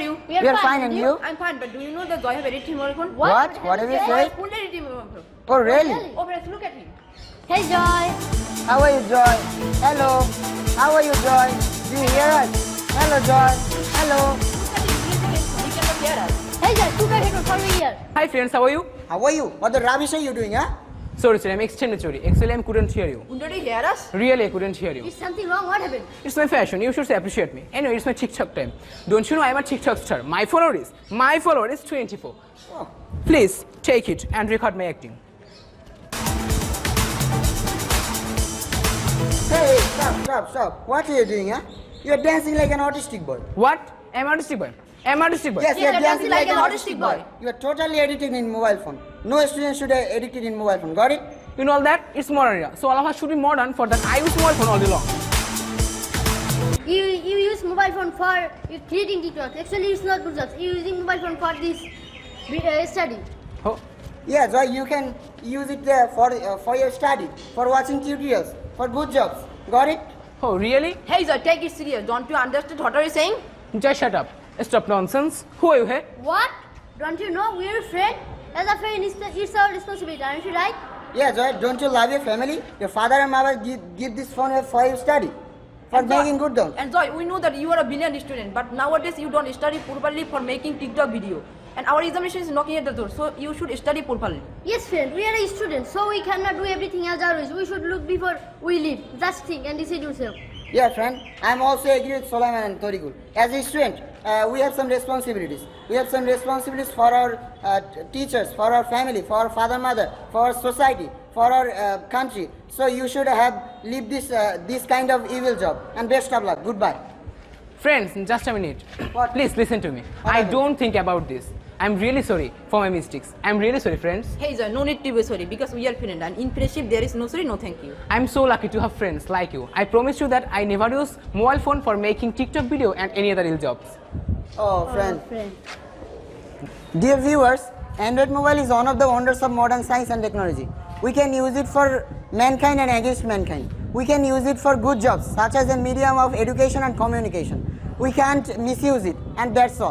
are you? We are fine, and you? I'm fine, but do you know that Joy have edited mobile phone? What? What have you said? Full editing mobile phone. Oh, really? Oh, friends, look at him. Hey Joy. How are you, Joy? Hello. How are you, Joy? Do you hear us? Hello, Joy. Hello. Look at him. He cannot hear us. Hey Joy, took a headphone for me here. Hi friends, how are you? How are you? What the rubbish are you doing, huh? Sorry, sir, I'm extremely sorry. Actually, I couldn't hear you. Couldn't he hear us? Really, I couldn't hear you. Is something wrong? What happened? It's my fashion. You should appreciate me. Anyway, it's my TikTok time. Don't you know I'm a TikTok star? My follower is 24. Oh. Please take it and record my acting. Hey, stop. What are you doing, huh? You are dancing like an autistic boy. What? I'm artistic boy. I'm artistic boy. Yes, you Yes, are dancing like an autistic boy. You are totally addicted in mobile phone. No student should be addicted in mobile phone. Got it? You know all that? It's modern era. So all of us should be modern. For that, I use mobile phone all day long. You use mobile phone for creating TikTok. Actually, it's not good jobs. You using mobile phone for this study. Oh, Yeah, Joy, you can use it for your study, for watching tutorials, for good jobs. Got it? oh really? Hey, Joy, take it serious. Don't you understand what are you saying? Just shut up. Stop nonsense. Who are you, hey? What? Don't you know we're a friend? As a friend, it's our responsibility, aren't you right? Yeah, Joy, don't you love your family? Your father and mother give this phone for your study, for And Joy- making good jobs. And Joy, we know that you are a brilliant student, but nowadays you don't study properly for making TikTok video. And our examination is knocking at the door, so you should study properly. Yes, friend. We are a student, so we cannot do everything as always. We should look before we leave. Just think and decide yourself. Yeah, friend, I'm also agree with Solomon and Torikul. As a student, we have some responsibilities. We have some responsibilities for our teachers, for our family, for our father, mother, for our society, for our country. So you should have leave this kind of evil job. And best of luck. Goodbye. Friends, just a minute. What? Please listen to me. What I happened? don't think about this. I'm really sorry for my mistakes. I'm really sorry, friends. Hey, Joy, no need to be sorry because we are friends. And in friendship, there is no sorry, no thank you. I'm so lucky to have friends like you. I promise you that I never use mobile phone for making TikTok video and any other ill jobs. Oh, friend. Friend. Dear viewers, Android mobile is one of the wonders of modern science and technology. We can use it for mankind and against mankind. We can use it for good jobs, such as a medium of education and communication. We can't misuse it, and that's all.